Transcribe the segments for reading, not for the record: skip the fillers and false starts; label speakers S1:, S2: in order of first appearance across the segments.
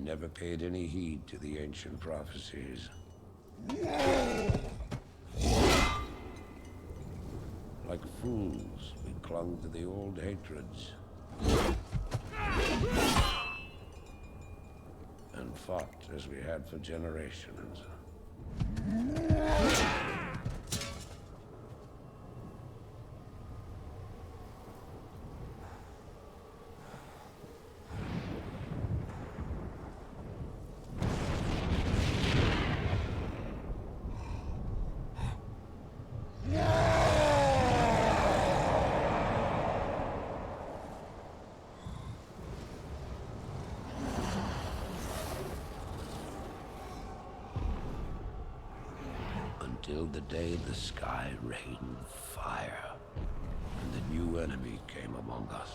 S1: never paid any heed to the ancient prophecies. Like fools, we clung to the old hatreds. And fought as we had for generations. Until the day the sky rained fire, and the new enemy came among us.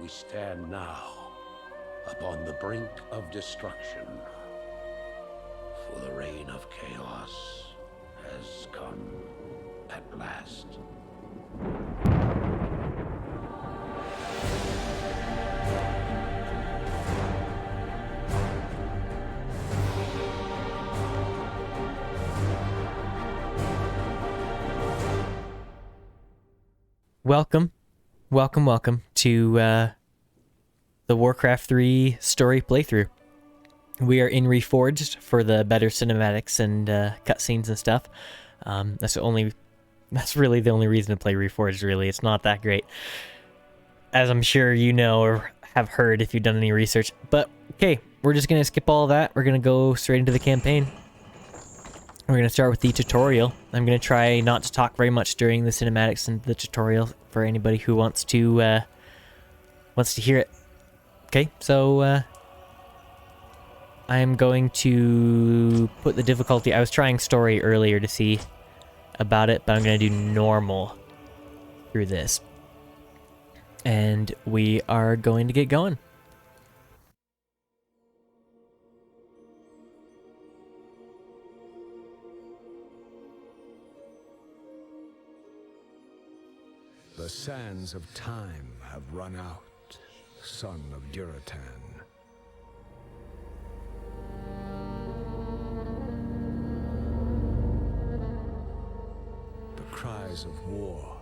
S1: We stand now upon the brink of destruction, for the reign of chaos has come at last.
S2: Welcome to the Warcraft 3 story playthrough. We are in Reforged for the better cinematics and cutscenes and stuff. That's really the only reason to play Reforged, really. It's not that great, as I'm sure you know or have heard if you've done any research. But, okay, we're just going to skip all that. We're going to go straight into the campaign. We're going to start with the tutorial. I'm going to try not to talk very much during the cinematics and the tutorial for anybody who wants to hear it. Okay, so I'm going to put the difficulty. I was trying story earlier to see about it, but I'm going to do normal through this. And we are going to get going.
S3: The sands of time have run out, son of Duratan. The cries of war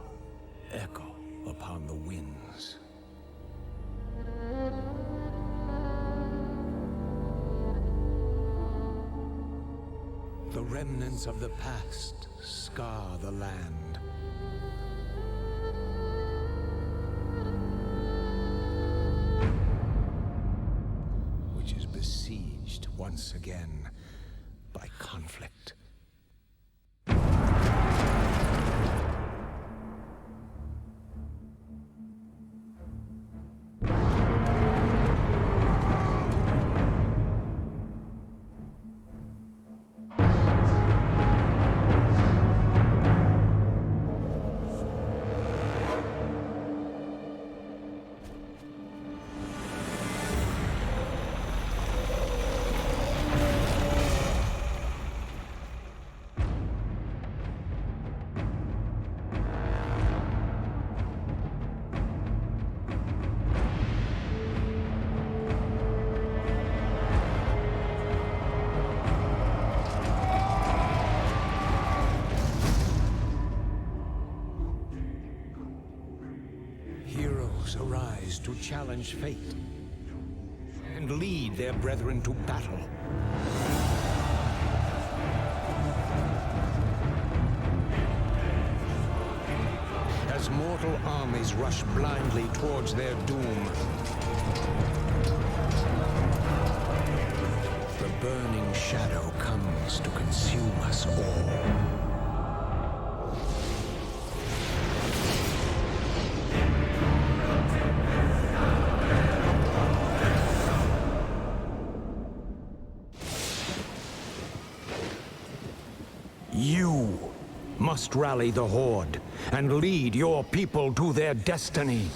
S3: echo upon the winds. The remnants of the past scar the land. Which is besieged once again by conflict. Arise to challenge fate and lead their brethren to battle. As mortal armies rush blindly towards their doom, the burning shadow comes to consume us all. You must rally the Horde and lead your people to their destiny.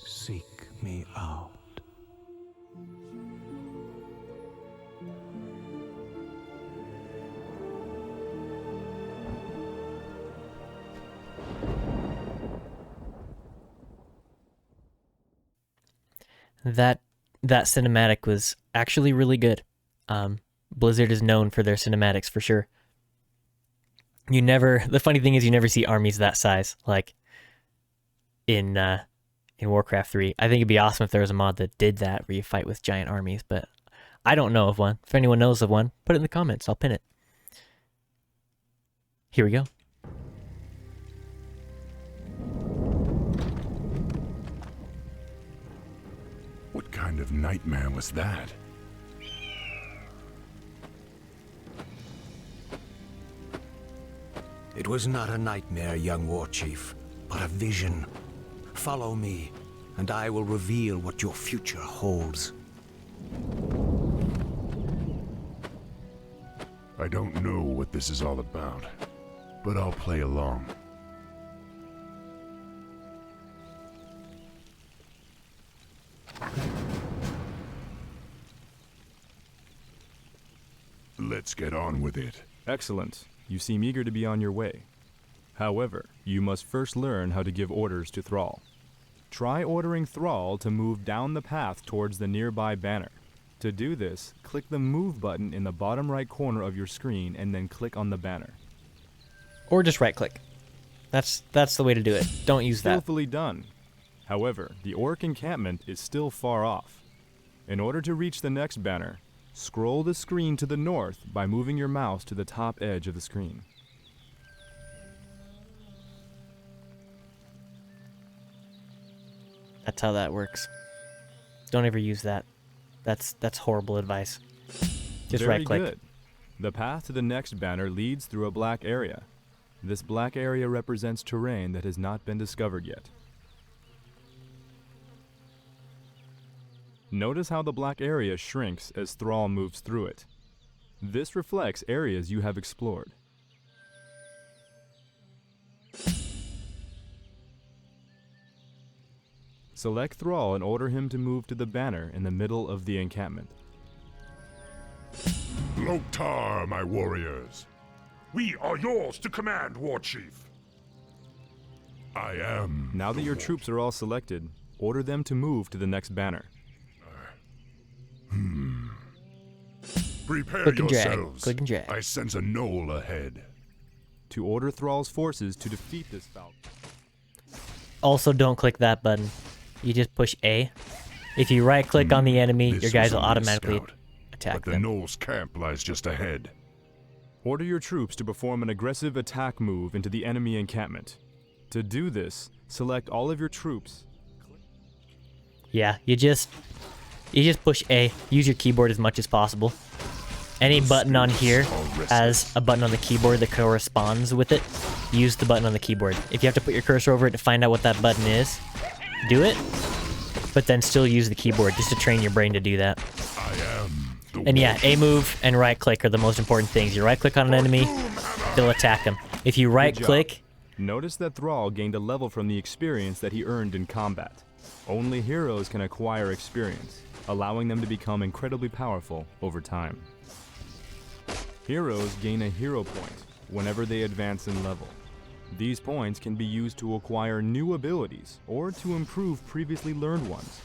S3: Seek me out.
S2: That cinematic was actually really good. Blizzard is known for their cinematics for sure. The funny thing is you never see armies that size, like in Warcraft 3. I think it'd be awesome if there was a mod that did that, where you fight with giant armies, but I don't know of one. If anyone knows of one, put it in the comments. I'll pin it. Here we go.
S4: What kind of nightmare was that?
S3: It was not a nightmare, young war chief, but a vision. Follow me, and I will reveal what your future holds.
S4: I don't know what this is all about, but I'll play along. Let's get on with it.
S5: Excellent. You seem eager to be on your way. However, you must first learn how to give orders to Thrall. Try ordering Thrall to move down the path towards the nearby banner. To do this, click the Move button in the bottom right corner of your screen and then click on the banner.
S2: Or just right click. That's the way to do it. Don't use that.
S5: Skillfully done. However, the orc encampment is still far off. In order to reach the next banner, scroll the screen to the north by moving your mouse to the top edge of the screen.
S2: That's how that works. Don't ever use that. That's horrible advice. Just
S5: Very
S2: right click.
S5: good. The path to the next banner leads through a black area. This black area represents terrain that has not been discovered yet. Notice how the black area shrinks as Thrall moves through it. This reflects areas you have explored. Select Thrall and order him to move to the banner in the middle of the encampment.
S4: Loktar, my warriors.
S6: We are yours to command, War Chief.
S4: I am.
S5: Now that your troops are all selected, order them to move to the next banner.
S4: Prepare
S2: Click and drag.
S4: yourselves.
S2: Click and drag.
S4: I sense a knoll ahead.
S5: To order Thrall's forces to defeat this foul.
S2: Also, don't click that button. You just push A. If you right click on the enemy,
S4: This
S2: your guys
S4: was
S2: will
S4: only a
S2: automatically
S4: scout,
S2: attack
S4: but the
S2: them.
S4: knoll's camp lies just ahead.
S5: Order your troops to perform an aggressive attack move into the enemy encampment. To do this, select all of your troops.
S2: Yeah, you just push A. Use your keyboard as much as possible. Any button on here has a button on the keyboard that corresponds with it. Use the button on the keyboard. If you have to put your cursor over it to find out what that button is, do it. But then still use the keyboard just to train your brain to do that.
S4: I am the
S2: And yeah,
S4: war
S2: A move and right click are the most important things. You right click on an enemy, they'll attack them. If you right click,
S5: Notice that Thrall gained a level from the experience that he earned in combat. Only heroes can acquire experience, allowing them to become incredibly powerful over time. Heroes gain a hero point whenever they advance in level. These points can be used to acquire new abilities or to improve previously learned ones.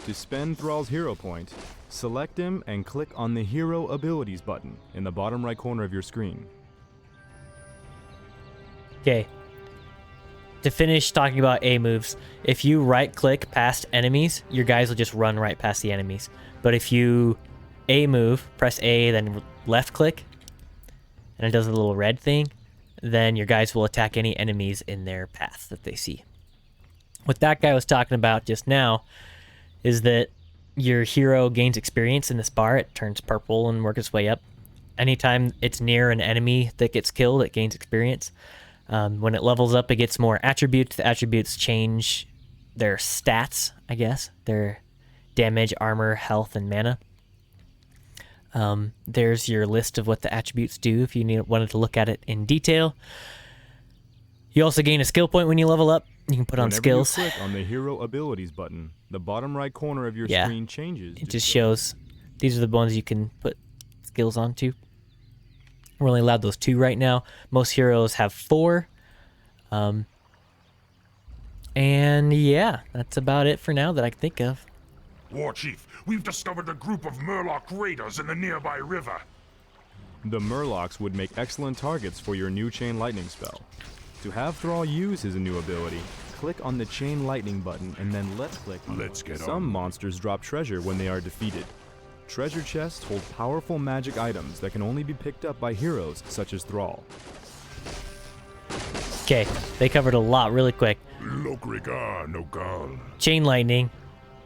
S5: To spend Thrall's hero point, select him and click on the Hero Abilities button in the bottom right corner of your screen.
S2: okay. To finish talking about A moves, if you right click past enemies, your guys will just run right past the enemies. But if you A move, press A, then left click, and it does a little red thing, then your guys will attack any enemies in their path that they see. What that guy was talking about just now is that your hero gains experience in this bar. It turns purple and works its way up. Anytime it's near an enemy that gets killed, it gains experience. When it levels up, it gets more attributes. The attributes change their stats, I guess. Their damage, armor, health, and mana. There's your list of what the attributes do if you wanted to look at it in detail. You also gain a skill point when you level up. You can put on
S5: Whenever
S2: skills.
S5: you click on the Hero Abilities button, the bottom right corner of your screen changes.
S2: It just shows these are the ones you can put skills onto. We're only allowed those 2 right now. Most heroes have 4. And yeah, that's about it for now that I can think of.
S6: Warchief, we've discovered a group of Murloc raiders in the nearby river.
S5: The Murlocs would make excellent targets for your new Chain Lightning spell. To have Thrall use his new ability, click on the Chain Lightning button and then left-click on
S4: Let's get on.
S5: Some monsters drop treasure when they are defeated. Treasure chests hold powerful magic items that can only be picked up by heroes such as Thrall.
S2: Okay, they covered a lot really quick.
S6: Lokrigar Nogal.
S2: Chain Lightning.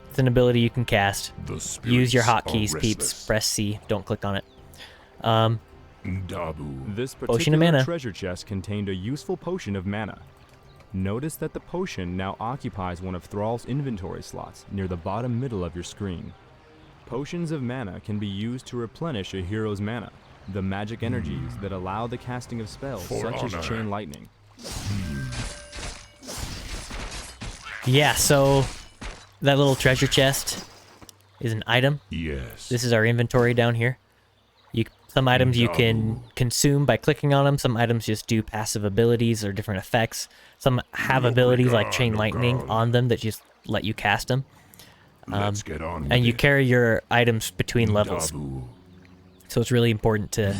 S2: It's an ability you can cast.
S6: The
S2: Use your
S6: spirits are
S2: hotkeys, peeps.
S6: restless.
S2: Press C. Don't click on it.
S6: Dabu.
S5: This
S2: Potion of
S5: particular
S2: mana.
S5: treasure chest contained a useful potion of mana. Notice that the potion now occupies one of Thrall's inventory slots near the bottom middle of your screen. Potions of mana can be used to replenish a hero's mana, the magic energies that allow the casting of spells
S6: For
S5: such
S6: honor.
S5: as Chain Lightning.
S2: Yeah, so that little treasure chest is an item.
S6: Yes.
S2: This is our inventory down here. Some items you can consume by clicking on them. Some items just do passive abilities or different effects. Some have abilities like Chain Lightning on them that just let you cast them.
S6: Let's get on.
S2: And you carry your items between levels. So it's really important to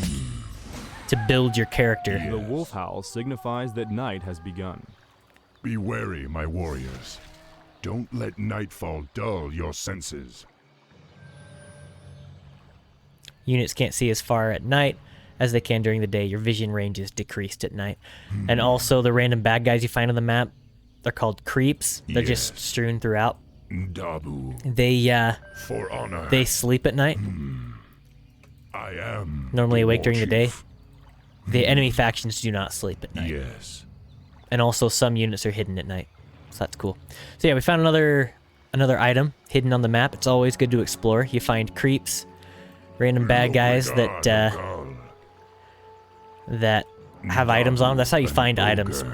S2: build your character.
S5: The wolf howl signifies that night has begun.
S6: Be wary, my warriors. Don't let nightfall dull your senses.
S2: Units can't see as far at night as they can during the day. Your vision range is decreased at night. And also the random bad guys you find on the map, they're called creeps. They're just strewn throughout.
S6: Dabu.
S2: For
S6: honor.
S2: They sleep at night.
S6: I am.
S2: Normally
S6: the
S2: awake during the day.
S6: Warchief.
S2: The enemy factions do not sleep at night.
S6: Yes.
S2: And also some units are hidden at night. So that's cool. So yeah, we found another item hidden on the map. It's always good to explore. You find creeps, random bad guys that have items on them. That's how you find items.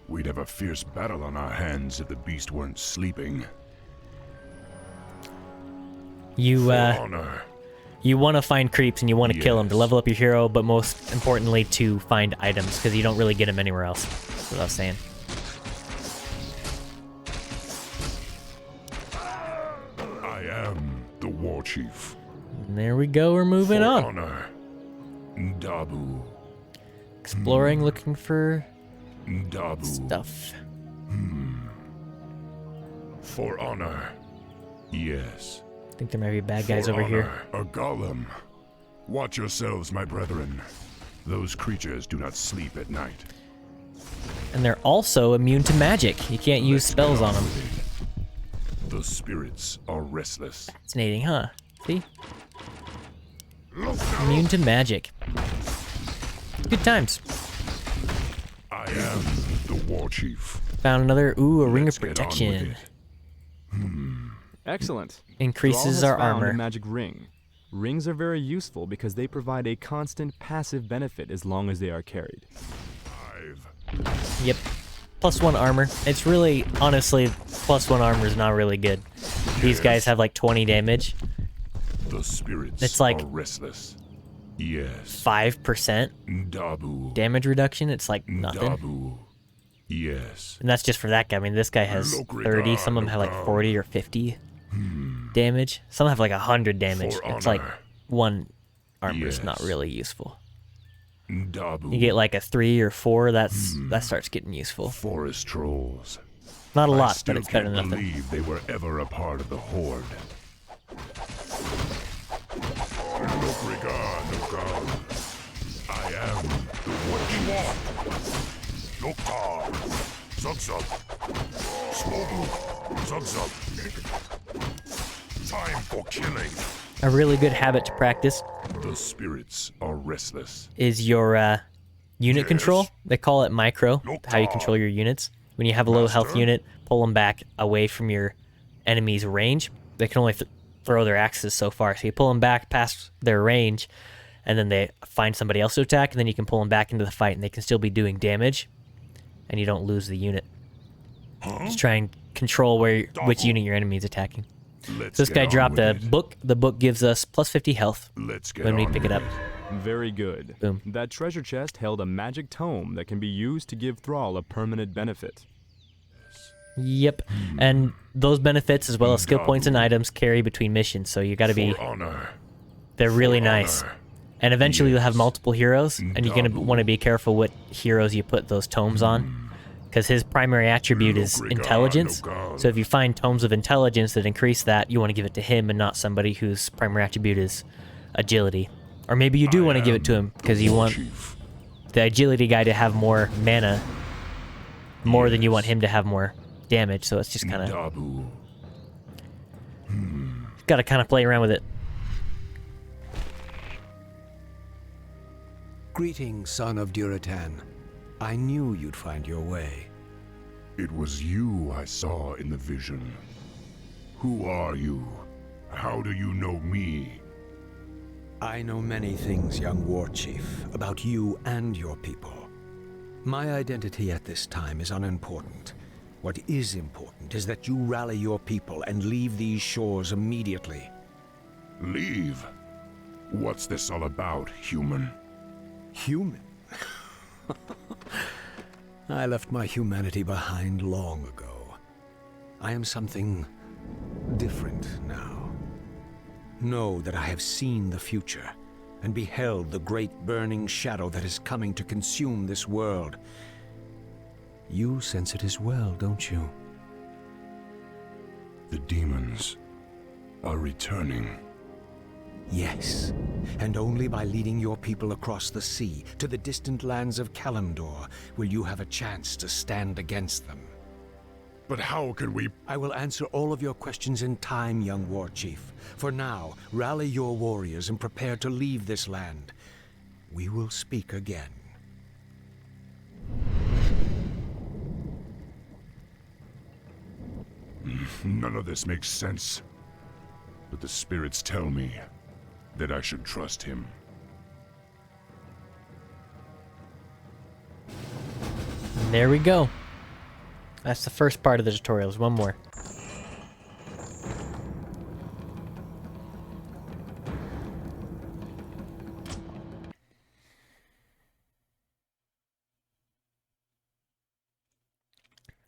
S6: We'd have a fierce battle on our hands if the beast weren't sleeping.
S2: You
S6: For honor.
S2: you want to find creeps and you want to kill them to
S6: Yes.
S2: level up your hero, but most importantly to find items because you don't really get them anywhere else. That's what I was saying.
S6: I am the Warchief.
S2: And there we go. We're moving
S6: For
S2: on.
S6: honor. Dabu.
S2: Exploring, looking for
S6: Dabu.
S2: stuff.
S6: For honor. Yes.
S2: I think there might be bad guys
S6: For
S2: over here.
S6: honor. A golem. Watch yourselves, my brethren. Those creatures do not sleep at night.
S2: And they're also immune to magic. You can't use
S6: Let's get
S2: spells on them.
S6: with it. The spirits are restless.
S2: Fascinating, huh? See? Immune to magic. Good times.
S6: I am the Warchief.
S2: Found another, a ring of
S6: Let's get on with
S2: protection.
S6: it.
S5: Excellent.
S2: Increases
S5: Thrall
S2: our
S5: has found
S2: armor.
S5: a magic ring. Rings are very useful because they provide a constant passive benefit as long as they are carried.
S6: 5.
S2: Yep. +1 armor. It's really, honestly, +1 armor is not really good. These guys have like 20 damage.
S6: The spirits
S2: It's like-
S6: are restless. Yes.
S2: 5%
S6: Dabu.
S2: damage reduction. It's like nothing.
S6: Dabu. Yes.
S2: And that's just for that guy. I mean, this guy has 30. Some of them have like 40 or 50 damage. Some have like 100 damage.
S6: For
S2: It's like
S6: honor.
S2: 1 armor is not
S6: Yes.
S2: really useful.
S6: Dabu.
S2: You get like a 3 or 4, that starts getting useful.
S6: Forest trolls.
S2: Not a
S6: I
S2: lot,
S6: still
S2: but it's better
S6: can't
S2: than nothing.
S6: believe they were ever a part of the Horde. Lokrigar Nogal. I am the Warchief. Lokar. Zugzug. Smogu. Zugzug. Time for killing.
S2: A really good habit to practice
S6: The spirits are restless.
S2: is your unit
S6: Yes.
S2: control. They call it micro, how you
S6: Lokar.
S2: control your units. When you have a low health
S6: Master?
S2: unit, pull them back away from your enemy's range. They can only throw their axes so far, so you pull them back past their range, and then they find somebody else to attack, and then you can pull them back into the fight, and they can still be doing damage, and you don't lose the unit. Just try and control which unit your enemy is attacking.
S6: Let's
S2: So this
S6: get
S2: guy
S6: on
S2: dropped
S6: with
S2: a
S6: it.
S2: book. The book gives us plus 50 health
S6: Let's get
S2: when we
S6: on
S2: pick it
S6: with
S2: up.
S5: Very good.
S2: Boom.
S5: That treasure chest held a magic tome that can be used to give Thrall a permanent benefit.
S2: Yep, and those benefits, as well as skill points and items, carry between missions, so you gotta be...
S6: For honor.
S2: They're really
S6: For
S2: nice.
S6: honor.
S2: And eventually you'll have
S6: Yes.
S2: multiple heroes, and you're going to want to be careful what heroes you put those tomes on, because his primary attribute is
S6: Look,
S2: intelligence.
S6: Regan.
S2: So if you find tomes of intelligence that increase that, you want to give it to him and not somebody whose primary attribute is agility. Or maybe you do want to give it to him, because you want
S6: Chief.
S2: the agility guy to have more mana, more than you want him to have more damage, so it's just kind of...
S6: Dabu.
S2: Got to kind of play around with it.
S3: Greetings, son of Duratan. I knew you'd find your way.
S6: It was you I saw in the vision. Who are you? How do you know me?
S3: I know many things, young war chief, about you and your people. My identity at this time is unimportant. What is important is that you rally your people and leave these shores immediately.
S6: Leave? What's this all about, human?
S3: Human? I left my humanity behind long ago. I am something different now. Know that I have seen the future and beheld the great burning shadow that is coming to consume this world. You sense it as well, don't you?
S6: The demons are returning.
S3: Yes, and only by leading your people across the sea to the distant lands of Kalimdor will you have a chance to stand against them.
S6: But how can we...
S3: I will answer all of your questions in time, young war chief. For now, rally your warriors and prepare to leave this land. We will speak again.
S6: None of this makes sense. But the spirits tell me that I should trust him.
S2: And there we go. That's the first part of the tutorial. There's one more.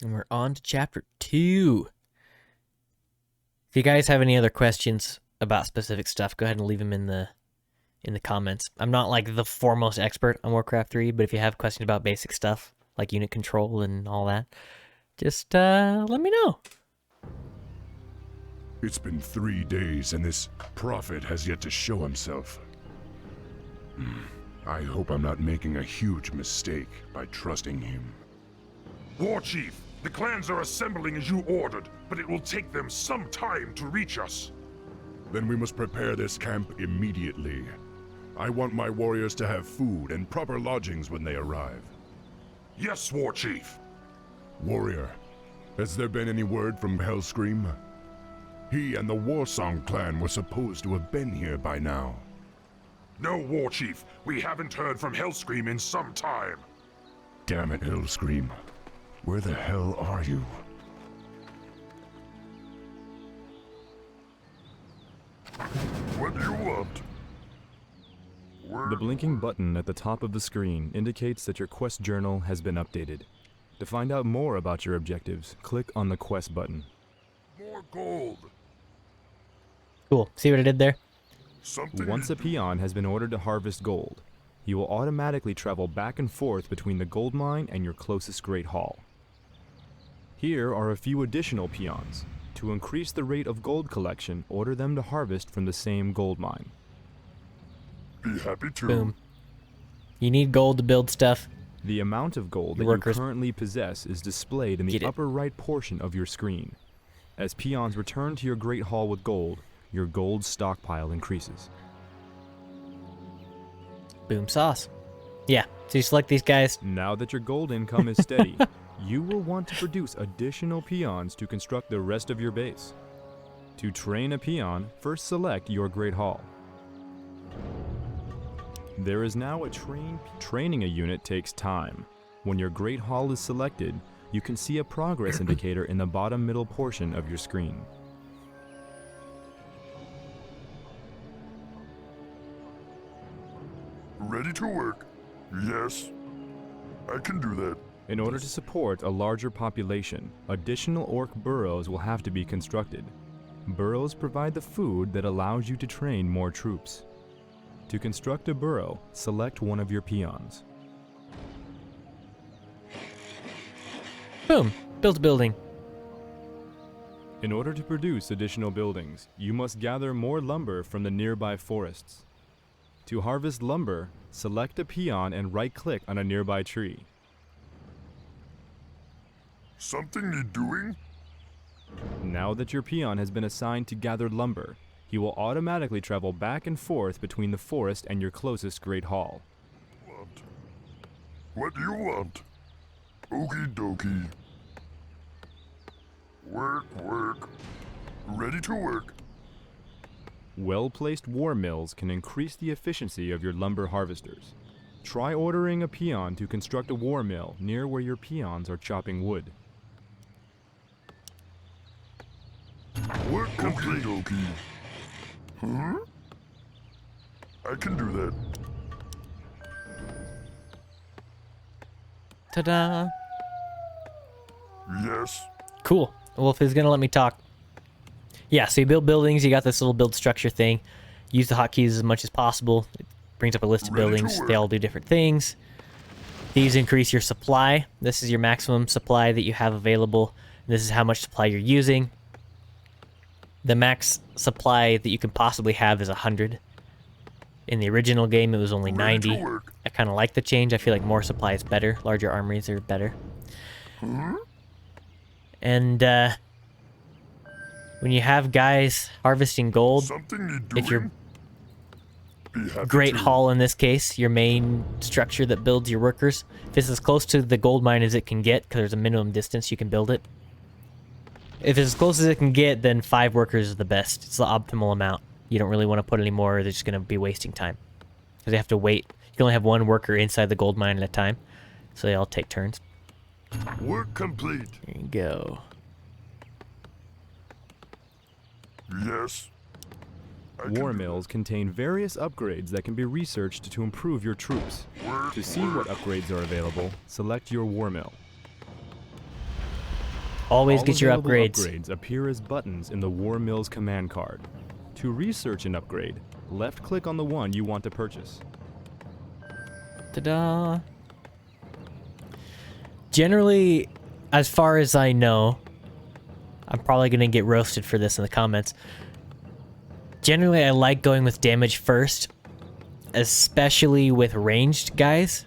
S2: And we're on to chapter 2. If you guys have any other questions about specific stuff, go ahead and leave them in the comments. I'm not like the foremost expert on Warcraft 3, but if you have questions about basic stuff like unit control and all that, just let me know.
S6: It's been 3 days and this prophet has yet to show himself. I hope I'm not making a huge mistake by trusting him.
S7: War Chief, the clans are assembling as you ordered, but it will take them some time to reach us.
S6: Then we must prepare this camp immediately. I want my warriors to have food and proper lodgings when they arrive.
S7: Yes, War Chief.
S6: Warrior, has there been any word from Hellscream? He and the Warsong clan were supposed to have been here by now.
S7: No, War Chief. We haven't heard from Hellscream in some time.
S6: Damn it, Hellscream. Where the hell are you?
S7: What do you want?
S5: The blinking button at the top of the screen indicates that your quest journal has been updated. To find out more about your objectives, click on the quest button.
S7: More gold.
S2: Cool. See what I did there?
S7: Something.
S5: Once a peon has been ordered to harvest gold, he will automatically travel back and forth between the gold mine and your closest great hall. Here are a few additional peons. To increase the rate of gold collection, order them to harvest from the same gold mine.
S7: Be happy to.
S2: Boom. You need gold to build stuff.
S5: The amount of gold that
S2: Your
S5: you
S2: workers-
S5: currently possess is displayed in the
S2: Get it.
S5: upper right portion of your screen. As peons return to your great hall with gold, your gold stockpile increases.
S2: Boom sauce. Yeah. So you select these guys.
S5: Now that your gold income is steady, You will want to produce additional peons to construct the rest of your base. To train a peon, first select your Great Hall. There is now a training a unit takes time. When your Great Hall is selected, you can see a progress indicator in the bottom middle portion of your screen.
S6: Ready to work. Yes, I can do that.
S5: In order to support a larger population, additional orc burrows will have to be constructed. Burrows provide the food that allows you to train more troops. To construct a burrow, select one of your peons.
S2: Boom. Built a building.
S5: In order to produce additional buildings, you must gather more lumber from the nearby forests. To harvest lumber, select a peon and right-click on a nearby tree.
S6: Something need doing?
S5: Now that your peon has been assigned to gather lumber, he will automatically travel back and forth between the forest and your closest Great Hall.
S6: What do you want? Okie dokie. Work. Ready to work.
S5: Well-placed war mills can increase the efficiency of your lumber harvesters. Try ordering a peon to construct a war mill near where your peons are chopping wood.
S6: Work complete. Okie dokie. I can do that.
S2: Ta-da!
S6: Yes.
S2: Cool. Wolf is gonna let me talk. Yeah, so you build buildings, you got this little build structure thing. Use the hotkeys as much as possible. It brings up a list of
S6: Ready to
S2: buildings.
S6: work.
S2: They all do different things. These increase your supply. This is your maximum supply that you have available. This is how much supply you're using. The max supply that you can possibly have is 100. In the original game, it was only
S6: Ready to
S2: 90.
S6: work.
S2: I kind of like the change. I feel like more supply is better. Larger armories are better. And when you have guys harvesting gold,
S6: Something need doing?
S2: if your
S6: Be happy
S2: Great
S6: to.
S2: Hall in this case, your main structure that builds your workers, if it's as close to the gold mine as it can get, because there's a minimum distance you can build it. If it's as close as it can get, then 5 workers is the best. It's the optimal amount. You don't really want to put any more, they're just going to be wasting time. Because they have to wait. You can only have 1 worker inside the gold mine at a time, so they all take turns.
S6: Work complete.
S2: There you go.
S6: Yes. I can
S5: War
S6: do
S5: mills contain various upgrades that can be researched to improve your troops.
S6: Work,
S5: To see what upgrades are available, select your war mill.
S2: Always
S5: All
S2: get your
S5: available
S2: upgrades.
S5: upgrades appear as buttons in the War Mill's command card. To research an upgrade, left-click on the one you want to purchase.
S2: Ta-da! Generally, as far as I know, I'm probably going to get roasted for this in the comments. Generally, I like going with damage first, especially with ranged guys.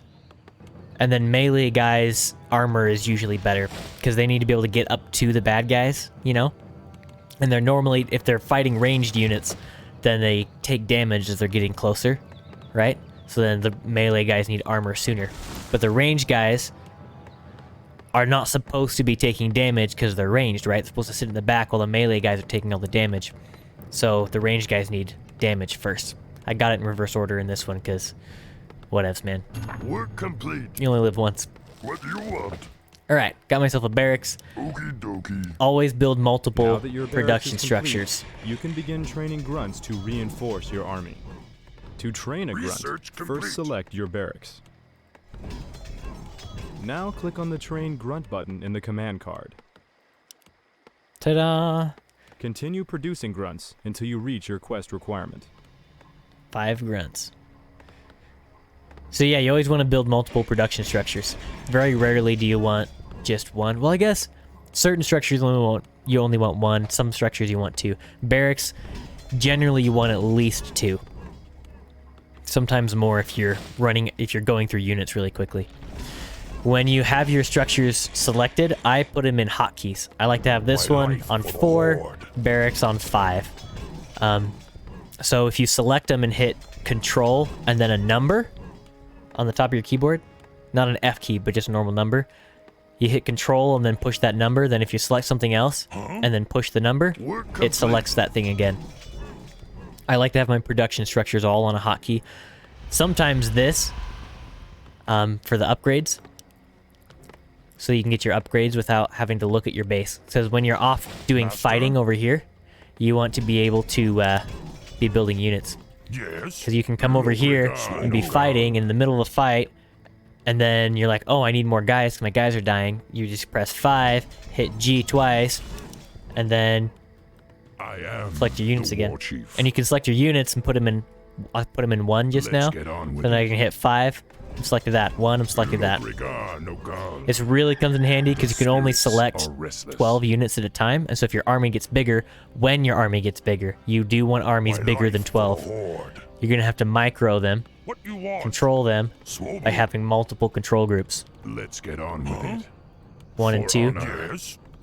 S2: And then melee guys, armor is usually better, because they need to be able to get up to the bad guys, you know? And they're normally, if they're fighting ranged units, then they take damage as they're getting closer, right? So then the melee guys need armor sooner. But the ranged guys are not supposed to be taking damage because they're ranged, right? They're supposed to sit in the back while the melee guys are taking all the damage. So the ranged guys need damage first. I got it in reverse order in this one because whatevs, man.
S6: Work complete.
S2: You only live once.
S6: What do you want?
S2: Alright, got myself a barracks.
S6: Okie dokie.
S2: Always build
S5: Now
S2: multiple
S5: that your barracks
S2: production
S5: is complete,
S2: structures.
S5: you can begin training grunts to reinforce your army. To train a grunt,
S6: Research complete.
S5: first select your barracks. Now click on the Train Grunt button in the command card.
S2: Ta-da!
S5: Continue producing grunts until you reach your quest requirement.
S2: 5 grunts. So yeah, you always want to build multiple production structures. Very rarely do you want just one. Well, I guess certain structures you only want 1. Some structures you want 2. Barracks, generally you want at least 2. Sometimes more if you're going through units really quickly. When you have your structures selected, I put them in hotkeys. I like to have this
S6: My
S2: one
S6: life
S2: on
S6: for the
S2: 4,
S6: Horde.
S2: barracks on 5. So if you select them and hit Control and then a number on the top of your keyboard, not an F key, but just a normal number, you hit control and then push that number. Then if you select something else and then push the number, it selects that thing again. I like to have my production structures all on a hotkey. Sometimes this, for the upgrades, so you can get your upgrades without having to look at your base. Because when you're off doing fighting over here, you want to be able to be building units.
S7: Yes.
S2: Because you can come over here and be fighting in the middle of a fight, and then you're like, oh, I need more guys because my guys are dying. You just press 5, hit G twice, and then select your units again. And you can select your units and put them in. I put them in 1 just now. Then I can hit 5. I'm selected that. 1, I'm selected that. This really comes in handy because you can only select 12 units at a time. And so if your army gets bigger, when your army gets bigger, you do want armies bigger than 12. You're going to have to micro them, control them by having multiple control groups.
S6: Let's get on with it.
S2: 1 and 2.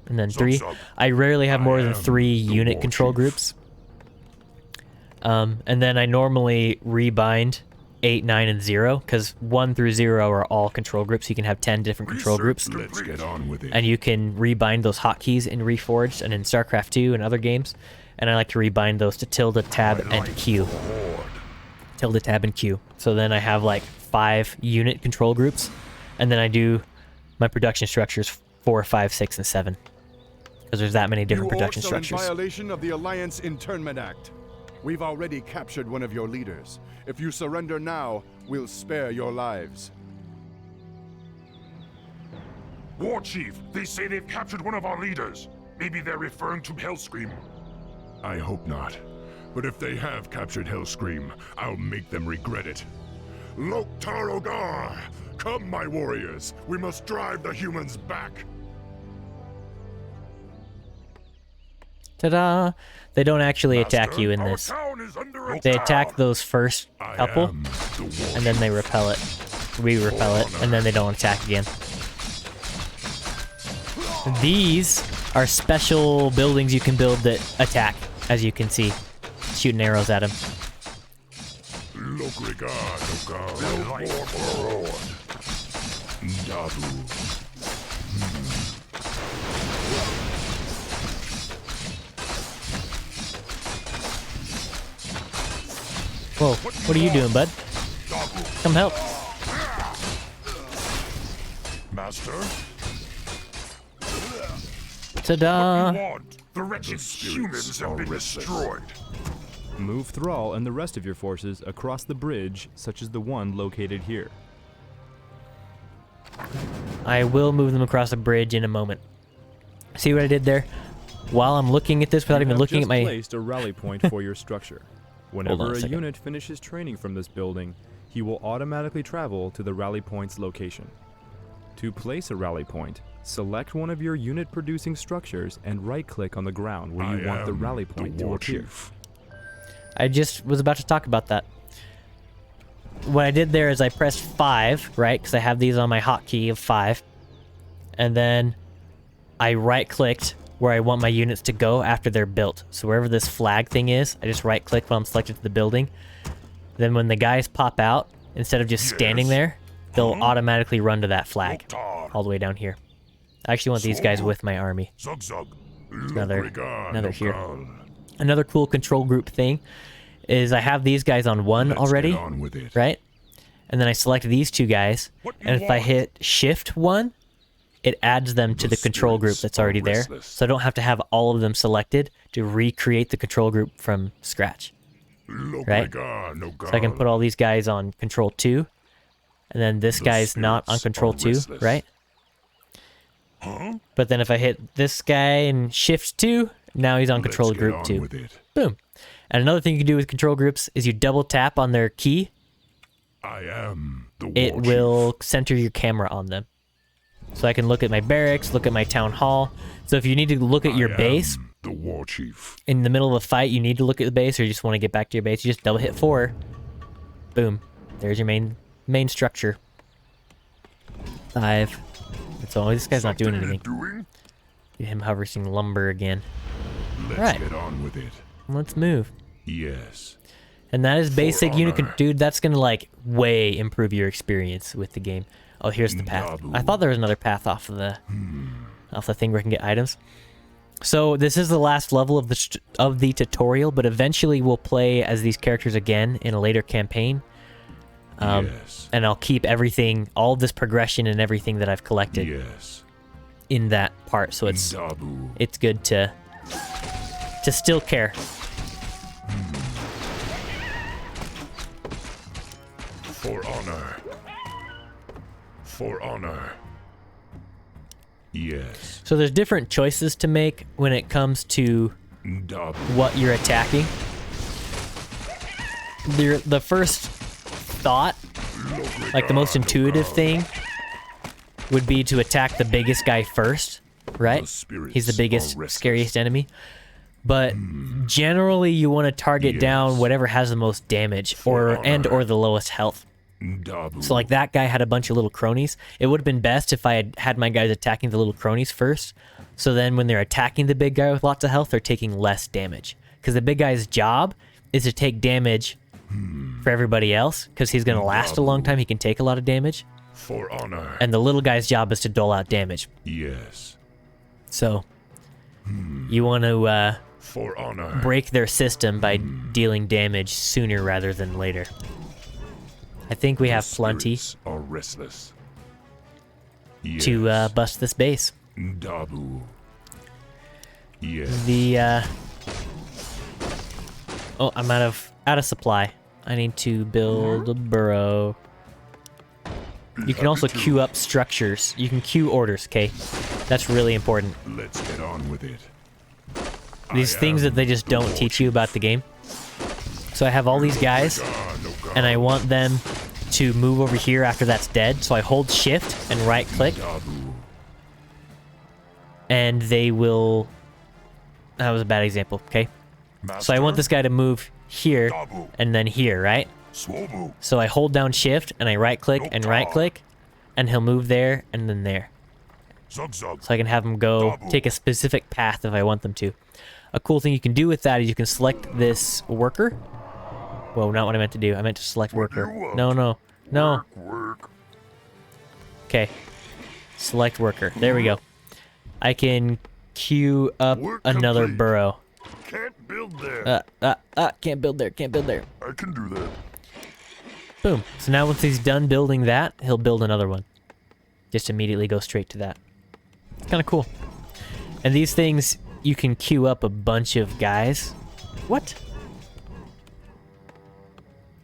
S2: And then 3. I rarely have more than 3 unit control groups. And then I normally rebind 8, 9, and 0, because 1 through 0 are all control groups. You can have 10 different control groups.
S6: Let's get on with it.
S2: And you can rebind those hotkeys in Reforged and in StarCraft 2 and other games. And I like to rebind those to tilde, tab, and Q. Tilde, tab, and Q. So then I have like 5 unit control groups. And then I do my production structures 4, 5, 6, and 7. Because there's that many different production structures.
S8: You are in violation of the Alliance Internment Act. We've already captured one of your leaders. If you surrender now, we'll spare your lives.
S7: War Chief, they say they've captured one of our leaders. Maybe they're referring to Hellscream.
S6: I hope not. But if they have captured Hellscream, I'll make them regret it. Loktar Ogar! Come, my warriors! We must drive the humans back!
S2: Ta-da! They don't actually attack you in this. They attack those first couple, and then they repel it. We repel it, and then they don't attack again. These are special buildings you can build that attack, as you can see. Shooting arrows at them. Whoa, what are you doing, bud? Come help.
S7: Master?
S2: Ta-da!
S7: The wretched humans have been destroyed.
S5: Move Thrall and the rest of your forces across the bridge, such as the one located here.
S2: I will move them across the bridge in a moment. See what I did there? While I'm looking at this without even looking at my...
S5: You have just placed a rally point for your structure. Whenever a unit finishes training from this building, he will automatically travel to the rally point's location. To place a rally point, select one of your unit-producing structures and right-click on the ground where you want the rally point to appear.
S2: I just was about to talk about that. What I did there is I pressed 5, right? Because I have these on my hotkey of 5. And then I right-clicked where I want my units to go after they're built. So wherever this flag thing is, I just right-click while I'm selected to the building. Then when the guys pop out, instead of just standing there, they'll automatically run to that flag all the way down here. I actually want these guys with my army. Another here. Another cool control group thing is I have these guys on 1 already, right? And then I select these 2 guys, and if I hit Shift 1, it adds them to the control group that's already there. So I don't have to have all of them selected to recreate the control group from scratch. Right? So I can put all these guys on Control 2, and then this guy's not on Control 2, right? But then if I hit this guy and Shift 2, now he's on Control Group 2. Boom. And another thing you can do with control groups is you double tap on their key. It will center your camera on them. So I can look at my barracks, look at my town hall. So if you need to look at your base, in the middle of a fight, you need to look at the base, or you just want to get back to your base, you just double hit 4. Boom. There's your main structure. 5. That's all. This guy's not doing anything. Get him harvesting lumber again.
S6: Let's get on with it.
S2: Let's move.
S6: Yes.
S2: And that is basic
S6: honor.
S2: Unicon. Dude, that's going to, like, way improve your experience with the game. Oh, here's the path. I thought there was another path off of the thing where I can get items. So this is the last level of the tutorial, but eventually we'll play as these characters again in a later campaign.
S6: Yes.
S2: And I'll keep everything, all of this progression and everything that I've collected
S6: Yes.
S2: in that part. So it's good to still care.
S6: For honor. For honor. Yes.
S2: So there's different choices to make when it comes to what you're attacking. The first thought, like the most intuitive thing, would be to attack the biggest guy first, right? He's the biggest, scariest enemy. But generally you want to target down whatever has the most damage or the lowest health. So like that guy had a bunch of little cronies. It would have been best if I had my guys attacking the little cronies first. So then when they're attacking the big guy with lots of health, they're taking less damage. Because the big guy's job is to take damage for everybody else. Because he's going to last a long time. He can take a lot of damage.
S6: For honor.
S2: And the little guy's job is to dole out damage.
S6: Yes.
S2: So you want to
S6: for honor.
S2: break their system by dealing damage sooner rather than later. I think we have plenty
S6: Are restless.
S2: to bust this base.
S6: Dabu. Yes.
S2: The oh, I'm out of supply. I need to build a burrow. You can also queue up structures. You can queue orders, okay? That's really important.
S6: Let's get on with it.
S2: These things that they just don't teach you about the game. So I have all these guys, and I want them to move over here after that's dead. So I hold shift and right click, and they will... That was a bad example, okay? So I want this guy to move here and then here, right? So I hold down shift and I right click and right click, and he'll move there and then there. So I can have them go take a specific path if I want them to. A cool thing you can do with that is you can select this worker. Whoa, not what I meant to do. I meant to select worker. No. Okay. Select worker. There we go. I can queue up another burrow.
S6: Can't build there.
S2: Can't build there. Can't build there.
S6: I can do that.
S2: Boom. So now once he's done building that, he'll build another one. Just immediately go straight to that. It's kind of cool. And these things, you can queue up a bunch of guys. What?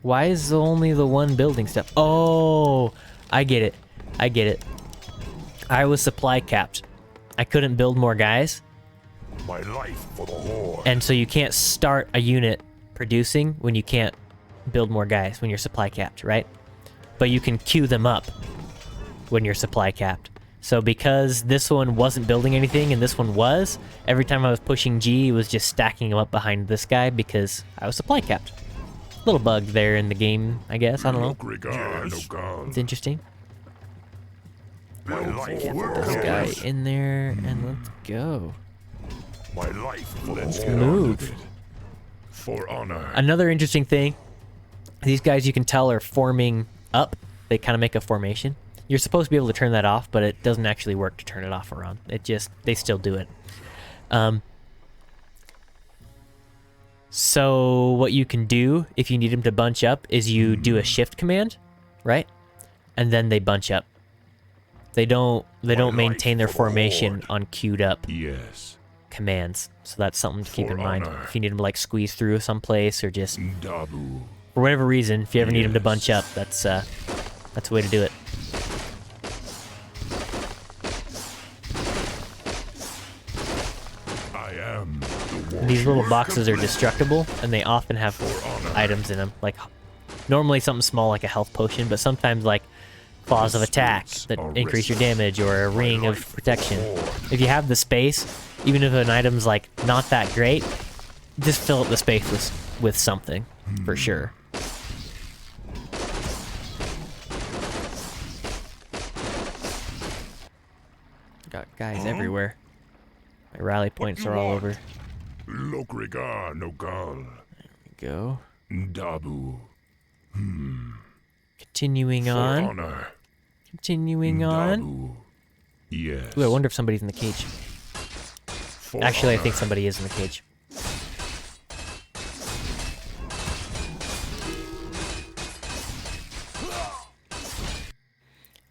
S2: Why is only the one building stuff? Oh, I get it. I get it. I was supply capped. I couldn't build more guys.
S6: My life for the Horde.
S2: And so you can't start a unit producing when you can't build more guys, when you're supply capped, right? But you can queue them up when you're supply capped. So because this one wasn't building anything and this one was, every time I was pushing G, it was just stacking them up behind this guy because I was supply capped. Little bug there in the game, I guess. I don't know. It's interesting. Get this guy in there and let's go.
S6: My life. Let's get
S2: Move.
S6: For honor.
S2: Another interesting thing, these guys you can tell are forming up. They kind of make a formation. You're supposed to be able to turn that off, but it doesn't actually work to turn it off or on. It just, they still do it. So what you can do if you need them to bunch up is you do a shift command, right? And then they bunch up. They don't maintain their formation on queued up commands. So that's something to keep in mind. If you need them to like squeeze through someplace or just for whatever reason, if you ever need them to bunch up, that's a way to do it. These little boxes are destructible, and they often have items in them. Like, normally something small like a health potion, but sometimes like claws of attack that increase your damage, or a ring of protection. If you have the space, even if an item's like not that great, just fill up the space with something, for sure. Got guys everywhere. My rally points are all over.
S6: Lokrigar no gal.
S2: Go.
S6: Dabu.
S2: Continuing
S6: For
S2: on.
S6: honor.
S2: Continuing on.
S6: Dabu. Yes.
S2: Ooh, I wonder if somebody's in the cage.
S6: For
S2: Actually, I
S6: honor.
S2: think somebody is in the cage.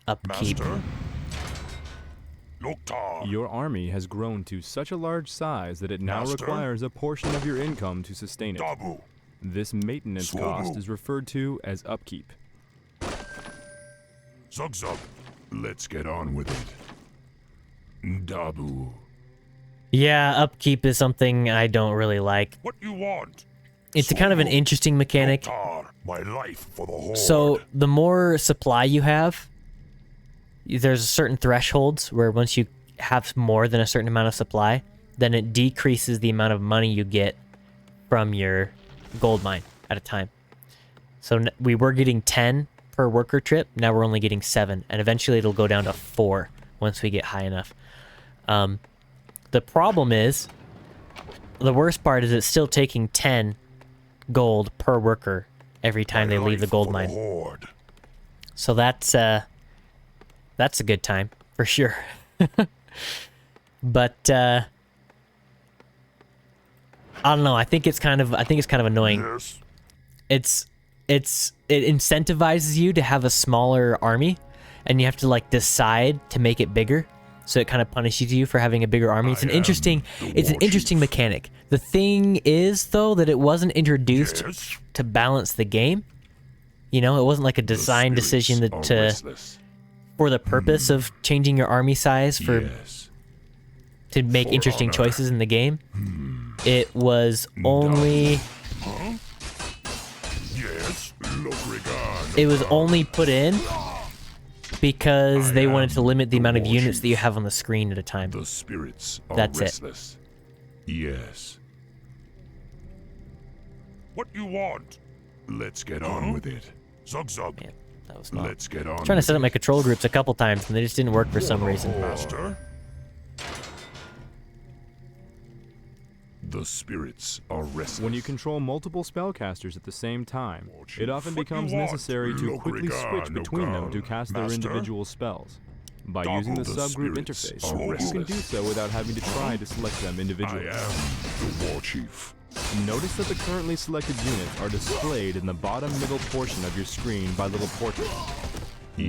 S2: Upkeep.
S7: Master? Loktar.
S5: Your army has grown to such a large size that it now
S7: Master?
S5: requires a portion of your income to sustain it.
S7: Dabu.
S5: This maintenance cost is referred to as upkeep.
S7: Zug.
S6: Let's get on with it. Dabu.
S2: Yeah, upkeep is something I don't really like.
S7: What you want?
S2: It's a kind of an interesting mechanic.
S7: Loktar. My life for the Horde.
S2: So the more supply you have, there's certain thresholds where once you have more than a certain amount of supply, then it decreases the amount of money you get from your gold mine at a time. So we were getting 10 per worker trip, now we're only getting 7, and eventually it'll go down to 4 once we get high enough. The problem is, the worst part is it's still taking 10 gold per worker every time they leave the gold mine.
S7: Horde.
S2: So that's a good time for sure. But I don't know. I think it's kind of annoying.
S7: Yes.
S2: It incentivizes you to have a smaller army, and you have to like decide to make it bigger. So it kind of punishes you for having a bigger army. It's an interesting mechanic. The thing is though that it wasn't introduced
S7: Yes.
S2: to balance the game. You know, it wasn't like a design decision for the purpose of changing your army size to make
S7: For
S2: interesting
S7: honor.
S2: choices in the game. It was only
S7: Yes. Lokrigan.
S2: it was only put in because they wanted to limit the amount of units that you have on the screen at a time.
S6: The spirits are
S2: That's it.
S6: restless. Yes.
S7: What you want?
S6: Let's get on with it.
S7: Zug.
S2: Yeah, that was not.
S6: Let's get on.
S2: I'm trying to
S6: with
S2: set up
S6: it.
S2: my control groups a couple times and they just didn't work for some reason.
S7: Master.
S6: The spirits are restless.
S5: When you control multiple spellcasters at the same time, it often
S7: What
S5: becomes
S7: you want?
S5: necessary to quickly
S6: Lokrigan,
S5: switch between them to
S6: Lokal.
S5: cast their
S7: Master?
S5: individual spells. By
S7: Double
S5: using the
S6: the
S5: subgroup
S6: spirits
S5: interface,
S6: are
S5: you can do
S6: restless.
S5: so without having to try to select them
S6: I
S5: individually.
S6: am the war chief.
S5: Notice that the currently selected units are displayed in the bottom middle portion of your screen by little portraits.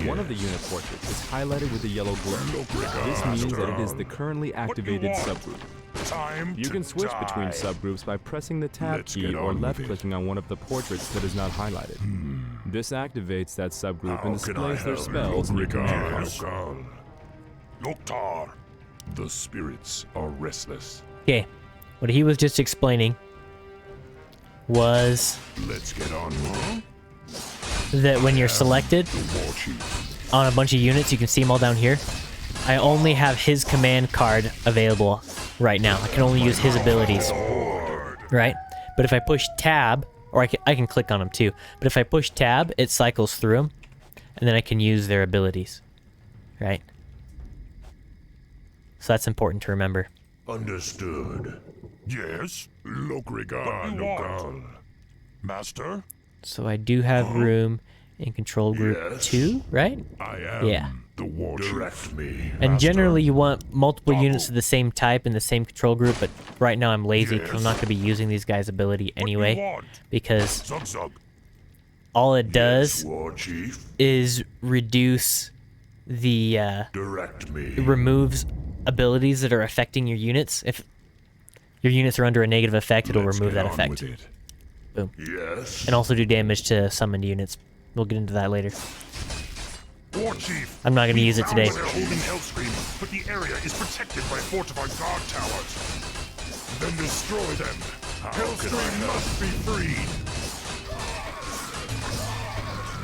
S5: One of the unit portraits is highlighted with a yellow glow. This means that it is the currently activated
S7: want?
S5: subgroup.
S7: Time
S5: You
S7: to
S5: can switch between
S7: die.
S5: subgroups by pressing the tab
S6: Let's
S5: key
S6: get
S5: or
S6: on with
S5: left-clicking on one of the portraits that is not highlighted. This activates that subgroup and
S7: How can I
S5: displays their
S7: help?
S5: spells in your command
S7: Yes.
S5: card.
S7: Loktar.
S6: The spirits are restless.
S2: Okay, what he was just explaining was
S6: Let's get on with it.
S2: that when you're selected
S6: The war chief.
S2: on a bunch of units, you can see them all down here. I only have his command card available right now. I can only use his abilities, right? But if I push tab, or I can click on them too, but if I push tab, it cycles through them, and then I can use their abilities, right? So that's important to remember.
S7: Understood. Yes.
S6: Lokrigan,
S7: you want?
S6: Lokal.
S7: Master.
S2: So I do have room in control group
S7: Yes.
S2: 2, right?
S6: I am
S2: Yeah.
S6: the war
S7: Direct
S6: chief.
S7: me.
S2: And
S7: Master.
S2: generally you want multiple
S7: Double.
S2: units of the same type in the same control group, but right now I'm lazy because I'm not going to be using these guys' ability
S7: What you
S2: anyway,
S7: want?
S2: because
S7: Zug.
S2: all it does
S7: War chief.
S2: is reduce the
S7: Direct me.
S2: it removes abilities that are affecting your units. If your units are under a negative effect, it'll
S6: Let's
S2: remove
S6: get
S2: that
S6: on
S2: effect.
S6: with it.
S7: Yes.
S2: And also do damage to summoned units. We'll get into that later.
S7: War chief.
S2: I'm not going to use it today.
S7: They're holding Hellscream, but the area is protected by fortified guard towers. Then destroy them. Hellscream must be freed.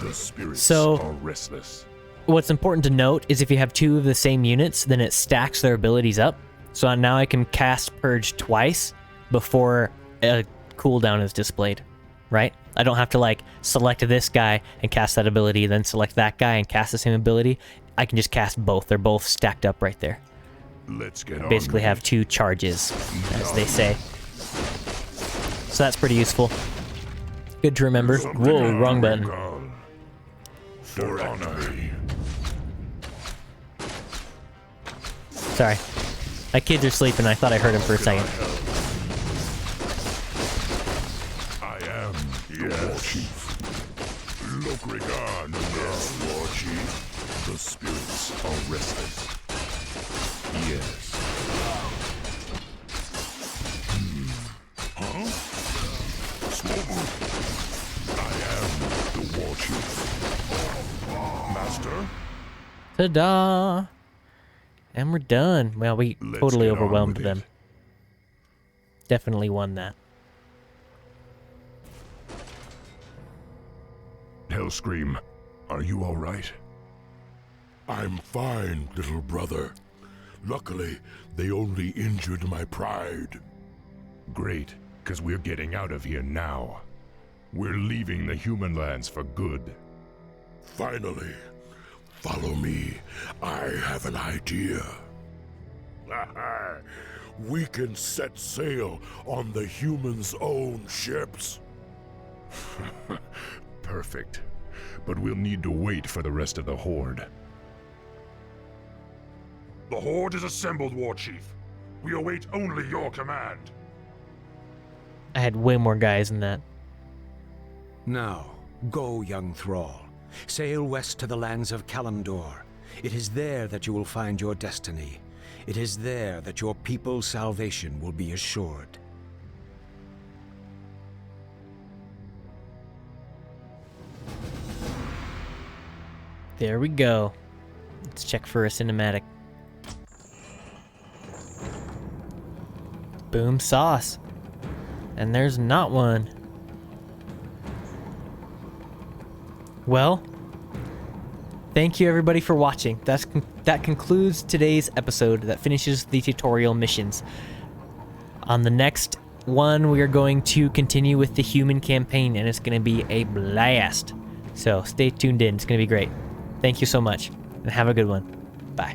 S6: The spirits
S2: So-
S6: are restless.
S2: What's important to note is if you have two of the same units, then it stacks their abilities up. So now I can cast Purge twice before a cooldown is displayed, right? I don't have to like select this guy and cast that ability, then select that guy and cast the same ability. I can just cast both. They're both stacked up right there.
S6: Let's get on.
S2: Basically
S6: with
S2: have
S6: it.
S2: two charges, as they say. So that's pretty useful. Good to remember. Whoa, wrong button.
S6: For honor.
S2: Sorry. My kids are sleeping. I thought I heard him for a second.
S6: I am the War Chief. Lokrigan, yes, War Chief. The spirits are restless. Yes. Huh? Smoke. I am the War Chief. Master?
S2: Ta-da! And we're done. Well, we
S6: Let's
S2: totally
S6: get on
S2: overwhelmed
S6: with
S2: them.
S6: it.
S2: Definitely won that.
S6: Hellscream, are you all right?
S7: I'm fine, little brother. Luckily, they only injured my pride.
S6: Great, because we're getting out of here now. We're leaving the human lands for good.
S7: Finally. Follow me. I have an idea. We can set sail on the humans' own ships.
S6: Perfect. But we'll need to wait for the rest of the Horde.
S7: The Horde is assembled, War Chief. We await only your command.
S2: I had way more guys than that.
S3: Now, go, young thrall. Sail west to the lands of Kalimdor. It is there that you will find your destiny. It is there that your people's salvation will be assured.
S2: There we go. Let's check for a cinematic. Boom sauce. And there's not one. Well, thank you everybody for watching. That concludes today's episode. That finishes the tutorial missions. On the next one, we are going to continue with the human campaign, and it's going to be a blast. So stay tuned in. It's going to be great. Thank you so much, and have a good one. Bye.